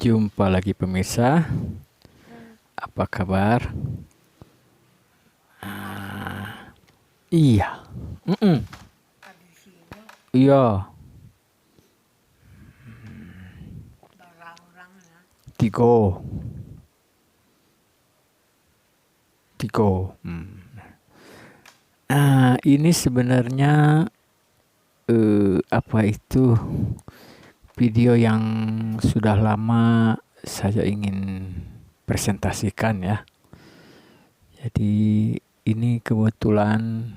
Jumpa lagi pemirsa, apa kabar? Iya, mm-mm, iya, Tigo, Tigo. Ini sebenarnya apa itu video yang sudah lama saya ingin presentasikan ya. Jadi ini kebetulan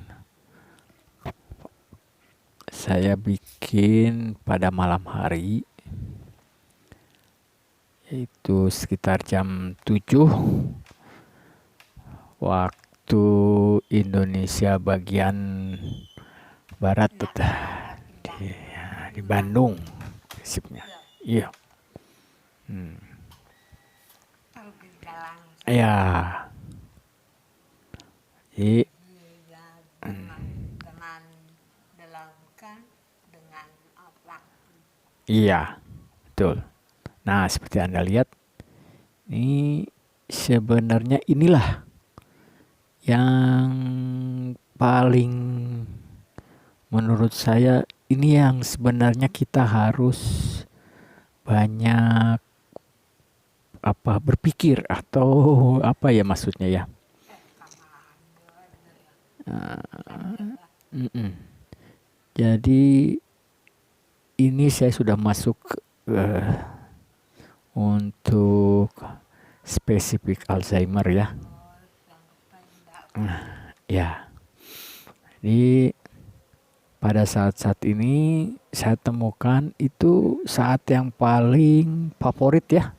saya bikin pada malam hari, yaitu sekitar jam 7 waktu Indonesia bagian barat di Bandung prinsipnya. Iya. Ya. Jadi, iya, betul. Nah, seperti Anda lihat, ini sebenarnya inilah yang paling menurut saya ini yang sebenarnya kita harus banyak berpikir atau apa ya maksudnya ya. Mm-mm. Jadi ini saya sudah masuk untuk spesifik Alzheimer ya. Ya. Jadi pada saat-saat ini saya temukan itu saat yang paling favorit ya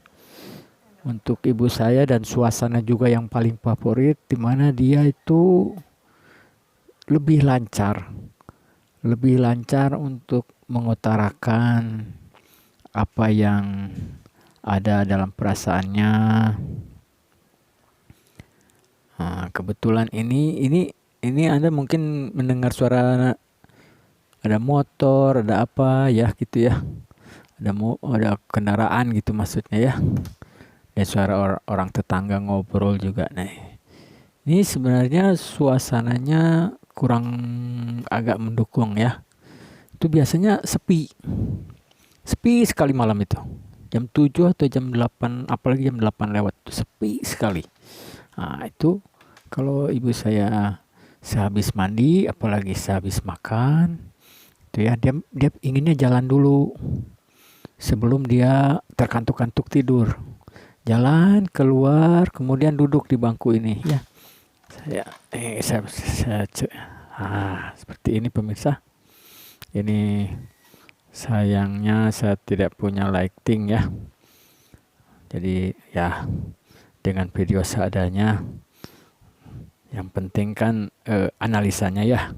untuk ibu saya, dan suasana juga yang paling favorit, di mana dia itu lebih lancar untuk mengutarakan apa yang ada dalam perasaannya. Kebetulan ini Anda mungkin mendengar suara ada motor, ada apa ya gitu ya. Ada kendaraan gitu maksudnya ya. Dan suara orang tetangga ngobrol juga. Nah, ini sebenarnya suasananya kurang agak mendukung ya. Itu biasanya sepi. Sepi sekali malam itu. Jam 7 atau jam 8, apalagi jam 8 lewat itu sepi sekali. Nah, itu kalau ibu saya sehabis mandi, apalagi sehabis makan, itu ya dia inginnya jalan dulu sebelum dia terkantuk-kantuk tidur. Jalan keluar, kemudian duduk di bangku ini ya. Seperti ini pemirsa. Ini sayangnya saya tidak punya lighting ya. Jadi ya dengan video seadanya. Yang penting kan analisanya ya.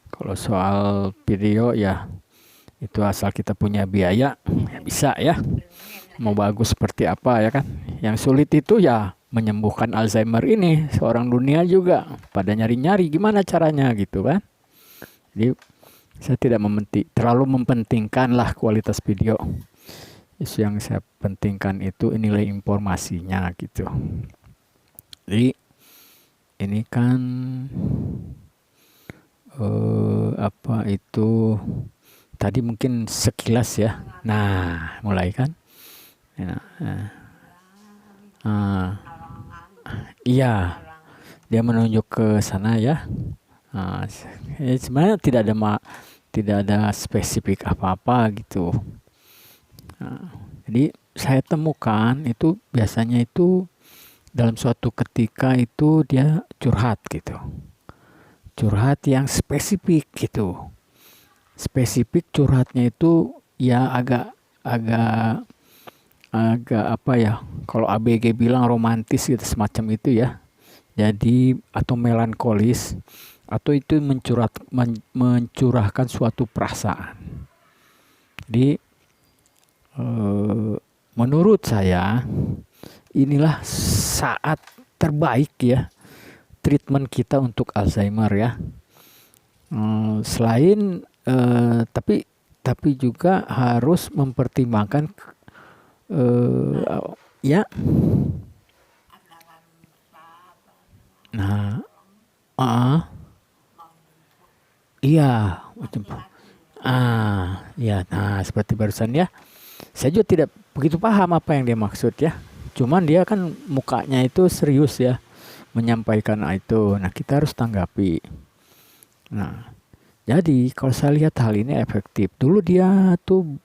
Kalau soal video ya itu asal kita punya biaya ya bisa ya. Mau bagus seperti apa ya kan. Yang sulit itu ya menyembuhkan Alzheimer ini. Seorang dunia juga pada nyari-nyari gimana caranya gitu kan. Jadi saya tidak terlalu mempentingkan lah kualitas video. Yang saya pentingkan itu nilai informasinya gitu. Jadi ini kan apa itu tadi mungkin sekilas ya. Nah, mulai kan. Iya, dia menunjuk ke sana ya. Sebenarnya tidak ada spesifik apa-apa gitu. Jadi saya temukan itu biasanya itu dalam suatu ketika itu dia curhat gitu. Curhat yang spesifik gitu. Spesifik curhatnya itu ya agak apa ya, kalau ABG bilang romantis gitu, semacam itu ya. Jadi atau melankolis, atau itu mencurahkan suatu perasaan. Jadi menurut saya inilah saat terbaik ya treatment kita untuk Alzheimer ya. Selain tapi juga harus mempertimbangkan Ya. Nah, ah, iya, macam ya. Nah, seperti barusan ya. Saya juga tidak begitu paham apa yang dia maksud ya. Cuman dia kan mukanya itu serius ya menyampaikan itu. Nah, kita harus tanggapi. Nah, jadi kalau saya lihat hal ini efektif. Dulu dia tuh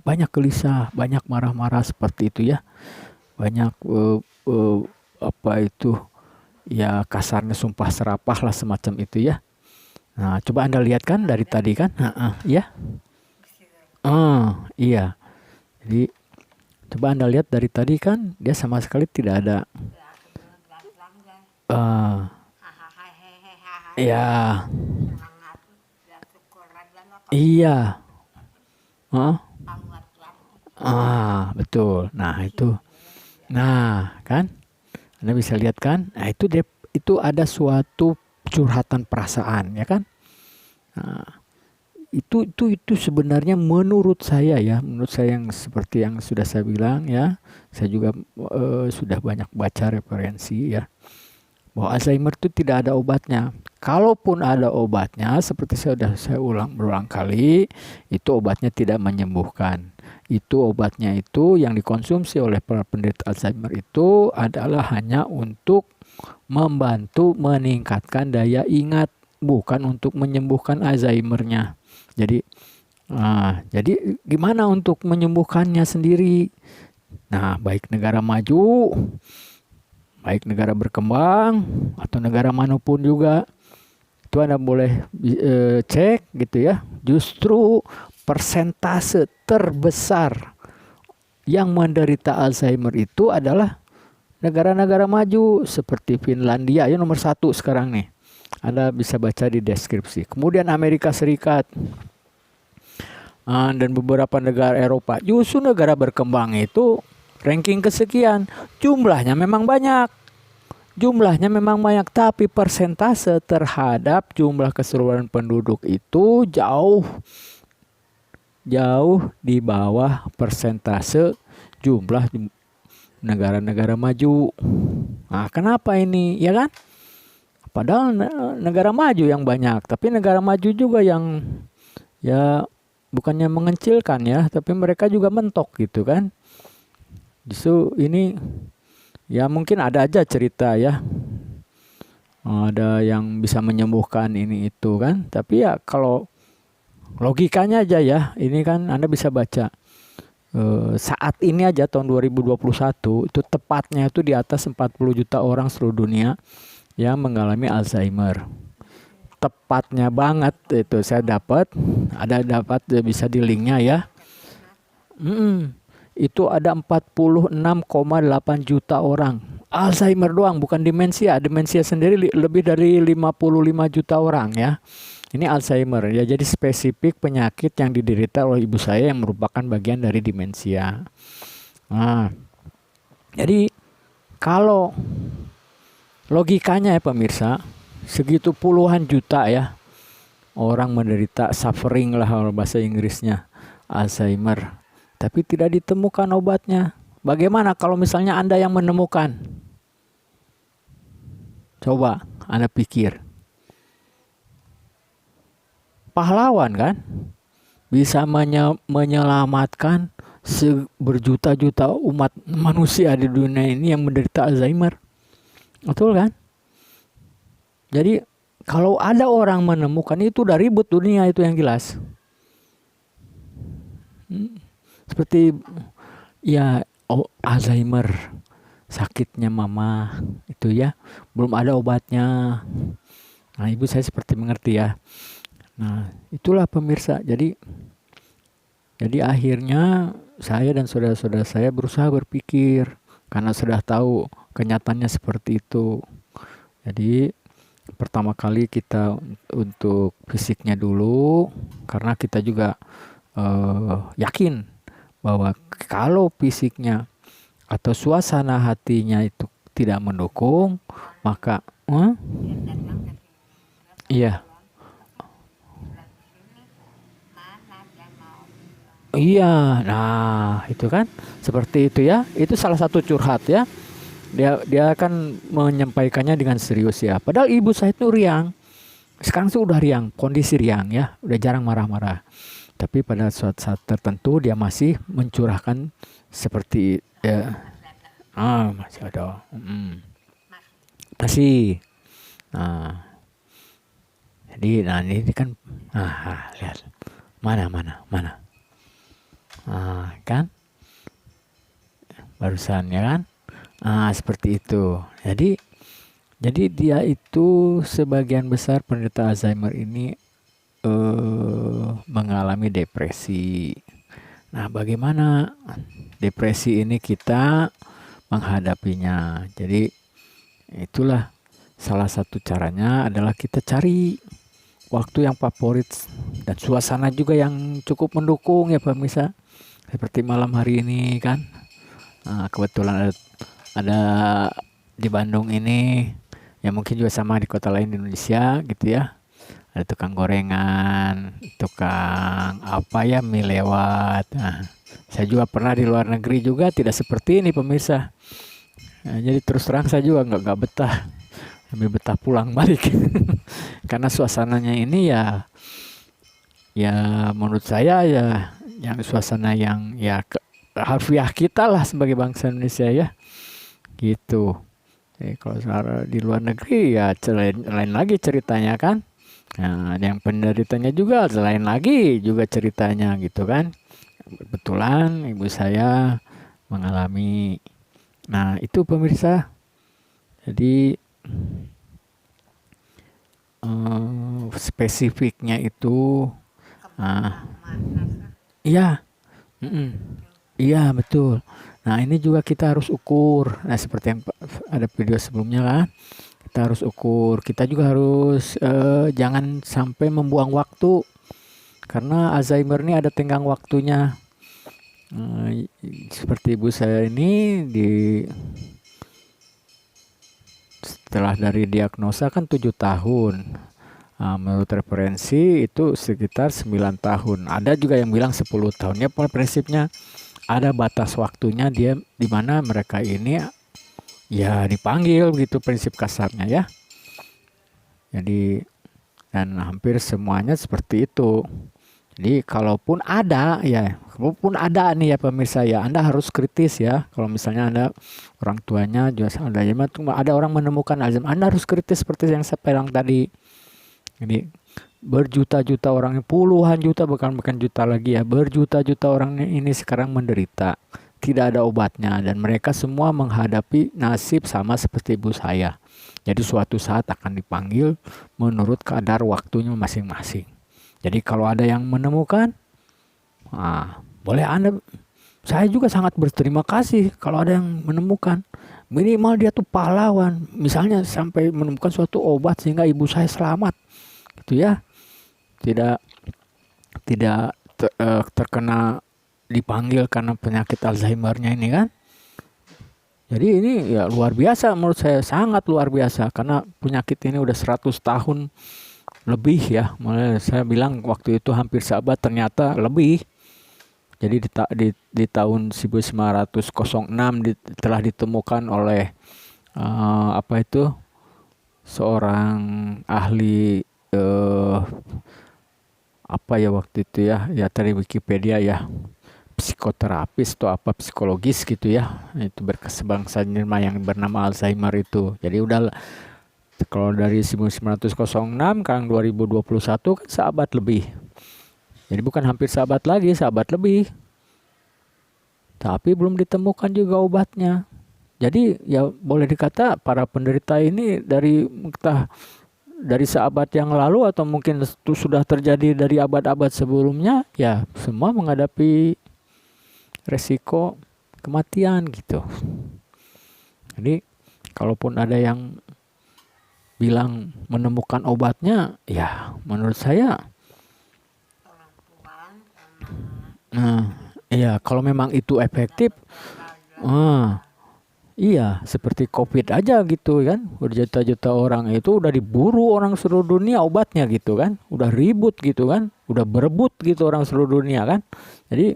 banyak gelisah, banyak marah-marah seperti itu ya. Banyak apa itu ya kasarnya sumpah serapah lah semacam itu ya. Nah, coba Anda lihat kan dari tadi kan? Ya. Iya. Jadi coba Anda lihat dari tadi kan dia sama sekali tidak ada ya. Iya. Betul. Nah, itu. Nah, kan? Anda bisa lihat kan? Nah, itu ada suatu curhatan perasaan, ya kan? Nah, itu sebenarnya menurut saya yang seperti yang sudah saya bilang ya, saya juga sudah banyak baca referensi ya, bahwa Alzheimer itu tidak ada obatnya. Kalaupun ada obatnya, seperti saya ulang berulang kali, itu obatnya tidak menyembuhkan. Itu obatnya itu yang dikonsumsi oleh para penderita Alzheimer itu adalah hanya untuk membantu meningkatkan daya ingat, bukan untuk menyembuhkan Alzheimer-nya. Jadi gimana untuk menyembuhkannya sendiri? Nah, baik negara maju, baik negara berkembang, atau negara manapun juga, itu Anda boleh cek gitu ya. Justru persentase terbesar yang menderita Alzheimer itu adalah negara-negara maju seperti Finlandia, ya nomor 1 sekarang nih. Anda bisa baca di deskripsi. Kemudian Amerika Serikat dan beberapa negara Eropa. Justru negara berkembang itu ranking kesekian. Jumlahnya memang banyak. Tapi persentase terhadap jumlah keseluruhan penduduk itu jauh di bawah persentase jumlah negara-negara maju. Nah, kenapa ini? Ya kan? Padahal negara maju yang banyak, tapi negara maju juga yang ya bukannya mengecilkan ya, tapi mereka juga mentok gitu kan. Justru ini ya mungkin ada aja cerita ya. Ada yang bisa menyembuhkan ini itu kan. Tapi ya kalau logikanya aja ya, ini kan Anda bisa baca. Saat ini aja tahun 2021 itu tepatnya itu di atas 40 juta orang seluruh dunia yang mengalami Alzheimer. Tepatnya banget itu saya dapat bisa di linknya ya. Itu ada 46,8 juta orang Alzheimer doang, bukan demensia. Demensia sendiri lebih dari 55 juta orang ya. Ini Alzheimer ya, jadi spesifik penyakit yang diderita oleh ibu saya yang merupakan bagian dari demensia. Nah, jadi kalau logikanya ya pemirsa, segitu puluhan juta ya orang menderita suffering lah kalau bahasa Inggrisnya Alzheimer, tapi tidak ditemukan obatnya. Bagaimana kalau misalnya Anda yang menemukan? Coba Anda pikir. Pahlawan kan? Bisa menyelamatkan berjuta-juta umat manusia di dunia ini yang menderita Alzheimer. Betul kan? Jadi kalau ada orang menemukan itu udah ribut dunia itu yang jelas. Seperti ya Alzheimer, sakitnya mama itu ya, belum ada obatnya. Nah, ibu saya seperti mengerti ya. Nah, itulah pemirsa. Jadi akhirnya saya dan saudara-saudara saya berusaha berpikir karena sudah tahu kenyataannya seperti itu. Jadi pertama kali kita untuk fisiknya dulu, karena kita juga yakin bahwa kalau fisiknya atau suasana hatinya itu tidak mendukung, maka iya. Iya, nah itu kan seperti itu ya. Itu salah satu curhat ya. Dia akan menyampaikannya dengan serius ya. Padahal ibu saya itu riang. Sekarang tuh udah riang, kondisi riang ya, udah jarang marah-marah. Tapi pada suatu saat tertentu dia masih mencurahkan seperti ya, masih ada. Masih. Nah, jadi nah ini kan lihat. Mana mana mana. Kan barusan ya kan? Seperti itu. Jadi dia itu sebagian besar penderita Alzheimer ini mengalami depresi. Nah, bagaimana depresi ini kita menghadapinya? Jadi itulah salah satu caranya adalah kita cari waktu yang favorit dan suasana juga yang cukup mendukung ya pemirsa. Seperti malam hari ini kan. Kebetulan ada di Bandung ini, ya mungkin juga sama di kota lain di Indonesia gitu ya. Ada tukang gorengan, tukang apa ya, mie lewat. Nah, saya juga pernah di luar negeri juga tidak seperti ini pemirsa. Nah, jadi terus terang saya juga nggak betah, lebih betah pulang balik karena suasananya ini ya menurut saya ya yang suasana yang ya harfiah kita lah sebagai bangsa Indonesia ya gitu. Kalau di luar negeri ya lain lagi ceritanya kan. Nah, yang penderitanya juga lain lagi juga ceritanya gitu kan. Kebetulan ibu saya mengalami. Nah, itu pemirsa. Jadi spesifiknya itu iya, iya betul. Nah, ini juga kita harus ukur. Nah, seperti yang ada video sebelumnya kan, kita harus ukur. Kita juga harus jangan sampai membuang waktu. Karena Alzheimer ini ada tenggang waktunya. Seperti ibu saya ini setelah dari diagnosa kan 7 tahun. Menurut referensi itu sekitar 9 tahun. Ada juga yang bilang 10 tahun. Ya, prinsipnya ada batas waktunya dia di mana mereka ini ya dipanggil gitu prinsip kasarnya ya. Jadi dan hampir semuanya seperti itu. Jadi kalaupun ada nih ya pemirsa ya, Anda harus kritis ya. Kalau misalnya Anda orang tuanya juga ada orang menemukan Alzheimer, Anda harus kritis seperti yang saya bilang tadi. Jadi berjuta-juta orang, puluhan juta bukan juta lagi ya, berjuta-juta orang ini sekarang menderita, tidak ada obatnya dan mereka semua menghadapi nasib sama seperti ibu saya. Jadi suatu saat akan dipanggil menurut kadar waktunya masing-masing. Jadi kalau ada yang menemukan, boleh Anda, saya juga sangat berterima kasih kalau ada yang menemukan. Minimal dia tuh pahlawan, misalnya sampai menemukan suatu obat sehingga ibu saya selamat, gitu ya. Tidak terkena dipanggil karena penyakit Alzheimer-nya ini kan. Jadi ini ya luar biasa menurut saya, sangat luar biasa karena penyakit ini udah 100 tahun lebih ya. Mulai saya bilang waktu itu hampir seabad, ternyata lebih. Jadi di tahun 1906 telah ditemukan oleh seorang ahli waktu itu ya dari Wikipedia ya, psikoterapis atau psikologis gitu ya, itu berkesebangsaan yang bernama Alzheimer itu. Jadi udah kalau dari 1906 sekarang 2021 kan seabad lebih. Jadi bukan hampir seabad lagi, seabad lebih. Tapi belum ditemukan juga obatnya. Jadi ya boleh dikata para penderita ini dari seabad yang lalu atau mungkin itu sudah terjadi dari abad-abad sebelumnya, ya semua menghadapi resiko kematian gitu. Jadi kalaupun ada yang bilang menemukan obatnya, ya menurut saya iya kalau memang itu efektif, Iya, seperti COVID aja gitu kan. Berjuta-juta orang itu udah diburu orang seluruh dunia obatnya gitu kan. Udah ribut gitu kan. Udah berebut gitu orang seluruh dunia kan. Jadi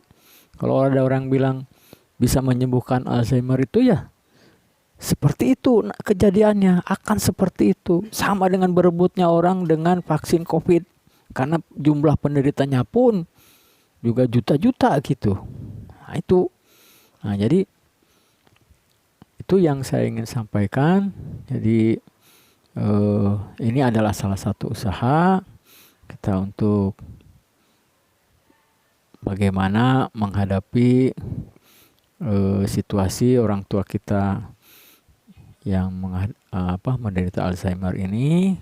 kalau ada orang bilang bisa menyembuhkan Alzheimer itu ya seperti itu kejadiannya. Akan seperti itu. Sama dengan berebutnya orang dengan vaksin COVID. Karena jumlah penderitanya pun juga juta-juta gitu. Nah itu. Nah jadi itu yang saya ingin sampaikan. Jadi ini adalah salah satu usaha kita untuk bagaimana menghadapi situasi orang tua kita yang menderita Alzheimer ini.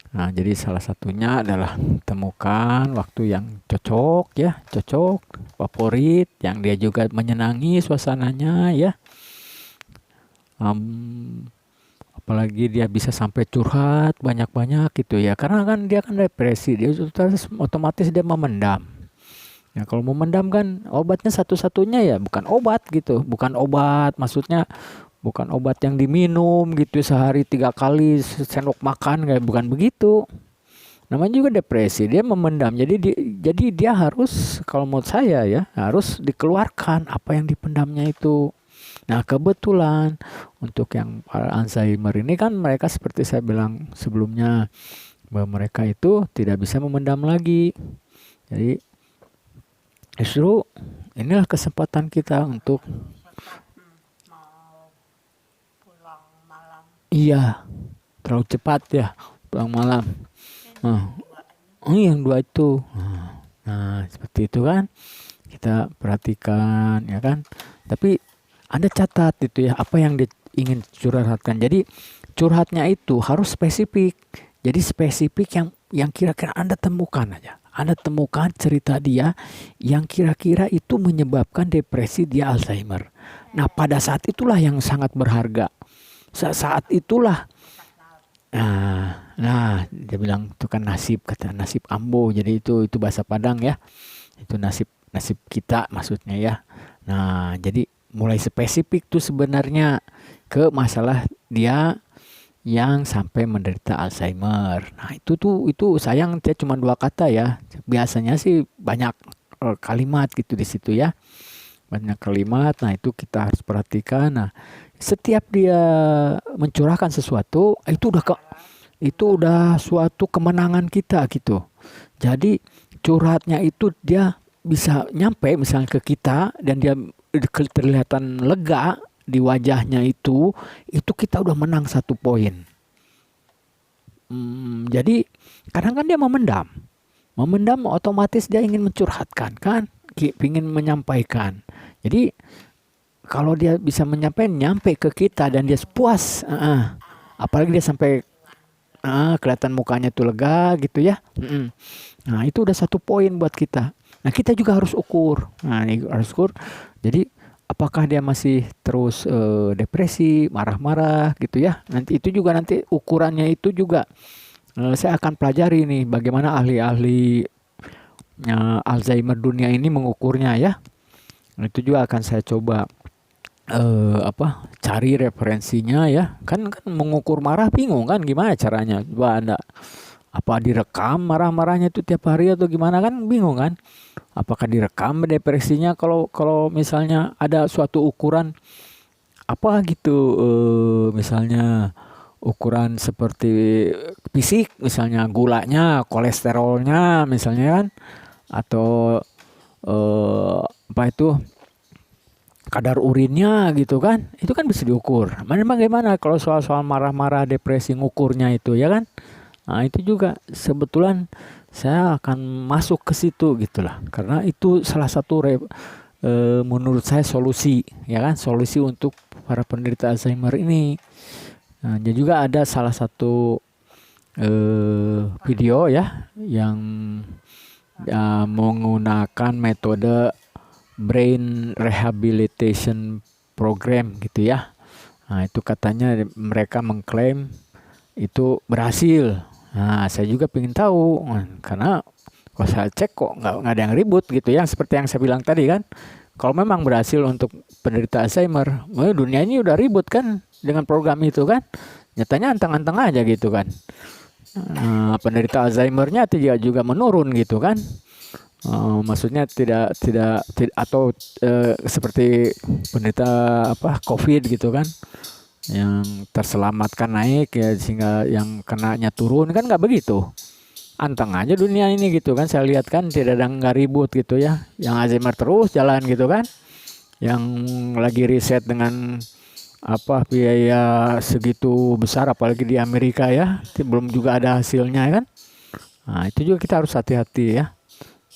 Nah, jadi salah satunya adalah temukan waktu yang cocok ya, cocok, favorit, yang dia juga menyenangi suasananya ya. Apalagi dia bisa sampai curhat banyak-banyak gitu ya, karena kan dia kan depresi, dia otomatis dia memendam. Ya kalau memendam kan obatnya satu-satunya ya bukan obat gitu, bukan obat maksudnya bukan obat yang diminum gitu sehari 3 kali sendok makan, kayak bukan begitu. Namanya juga depresi, dia memendam. Jadi dia harus, kalau menurut saya ya, harus dikeluarkan apa yang dipendamnya itu. Nah kebetulan untuk yang Alzheimer ini kan mereka seperti saya bilang sebelumnya bahwa mereka itu tidak bisa memendam lagi. Jadi justru inilah kesempatan kita untuk iya terlalu cepat ya pulang malam. Yang dua itu. Nah seperti itu kan kita perhatikan ya kan. Tapi Anda catat itu ya apa yang ingin curhatkan. Jadi curhatnya itu harus spesifik. Jadi spesifik yang kira-kira Anda temukan aja. Anda temukan cerita dia yang kira-kira itu menyebabkan depresi dia Alzheimer. Nah pada saat itulah yang sangat berharga. Saat itulah. Nah dia bilang itu kan nasib, kata nasib ambo. Jadi itu bahasa Padang ya. Itu nasib kita maksudnya ya. Nah jadi mulai spesifik tuh sebenarnya ke masalah dia yang sampai menderita Alzheimer. Nah itu sayang dia cuma 2 kata ya. Biasanya sih banyak kalimat gitu di situ ya. Banyak kalimat. Nah itu kita harus perhatikan. Nah setiap dia mencurahkan sesuatu itu udah suatu kemenangan kita gitu. Jadi curhatnya itu dia bisa nyampe misalnya ke kita dan dia kelihatan lega di wajahnya itu kita udah menang 1 poin. Jadi kadang kan dia memendam otomatis dia ingin mencurhatkan kan, ingin menyampaikan. Jadi kalau dia bisa nyampe ke kita dan dia puas, apalagi dia sampai kelihatan mukanya tuh lega gitu ya. Nah itu udah 1 poin buat kita. Nah kita juga harus ukur. Nah ini harus ukur. Jadi apakah dia masih terus depresi, marah-marah gitu ya. Nanti ukurannya itu juga saya akan pelajari nih bagaimana ahli-ahli Alzheimer dunia ini mengukurnya ya. Nah, itu juga akan saya coba cari referensinya ya. Kan mengukur marah bingung kan gimana caranya. Coba Anda apa direkam marah-marahnya itu tiap hari atau gimana kan bingung kan. Apakah direkam depresinya kalau misalnya ada suatu ukuran apa gitu misalnya ukuran seperti fisik misalnya gulanya, kolesterolnya misalnya kan atau apa itu kadar urinnya gitu kan. Itu kan bisa diukur. Bagaimana kalau soal marah-marah depresi ngukurnya itu ya kan? Nah itu juga sebetulnya saya akan masuk ke situ gitulah, karena itu salah satu menurut saya solusi ya kan, solusi untuk para penderita Alzheimer ini. Nah, dan juga ada salah satu video ya yang menggunakan metode brain rehabilitation program gitu ya. Nah itu katanya mereka mengklaim itu berhasil. Nah, saya juga pengen tahu karena kalau saya cek kok nggak ada yang ribut gitu ya, seperti yang saya bilang tadi kan. kalau memang berhasil untuk penderita Alzheimer, dunia ini udah ribut kan dengan program itu kan. Nyatanya anteng-anteng aja gitu kan. Penderita Alzheimer-nya tidak juga menurun gitu kan. Maksudnya tidak atau seperti penderita COVID gitu kan, yang terselamatkan naik ya sehingga yang kenanya turun kan, nggak begitu. Anteng aja dunia ini gitu kan, saya lihat kan tidak ada, nggak ribut gitu ya. Yang Alzheimer terus jalan gitu kan, yang lagi riset dengan biaya segitu besar apalagi di Amerika ya, belum juga ada hasilnya kan. Nah itu juga kita harus hati-hati ya.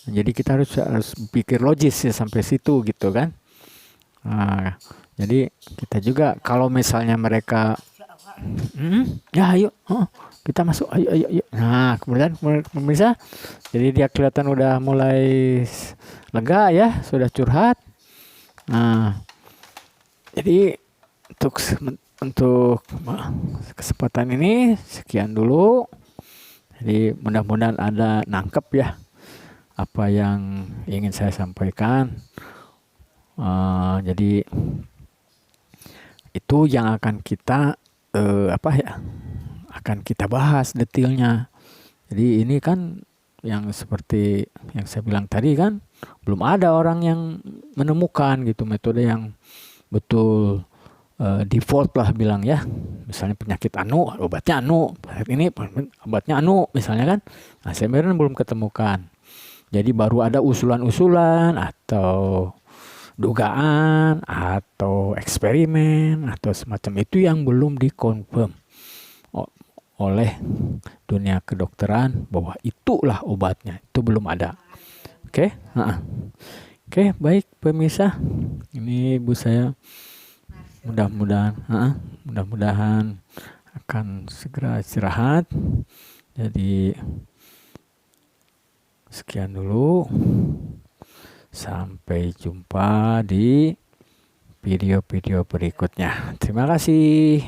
Jadi kita harus pikir logis ya sampai situ gitu kan. Nah, jadi kita juga kalau misalnya mereka ya ayo kita masuk, ayo. Nah kemudian pemirsa, jadi dia kelihatan udah mulai lega ya, sudah curhat. Nah jadi untuk kesempatan ini sekian dulu. Jadi mudah-mudahan ada nangkep ya apa yang ingin saya sampaikan. Jadi itu yang akan kita akan kita bahas detailnya. Jadi ini kan yang seperti yang saya bilang tadi kan, belum ada orang yang menemukan gitu metode yang betul default lah bilang ya. Misalnya penyakit anu, obatnya anu, ini obatnya anu misalnya kan. Nah sebenarnya belum ketemukan. Jadi baru ada usulan-usulan atau dugaan atau eksperimen atau semacam itu yang belum dikonfirm oleh dunia kedokteran bahwa itulah obatnya. Itu belum ada. Oke? Oke, baik pemirsa. Ini ibu saya mudah-mudahan akan segera istirahat. Jadi sekian dulu. Sampai jumpa di video-video berikutnya. Terima kasih.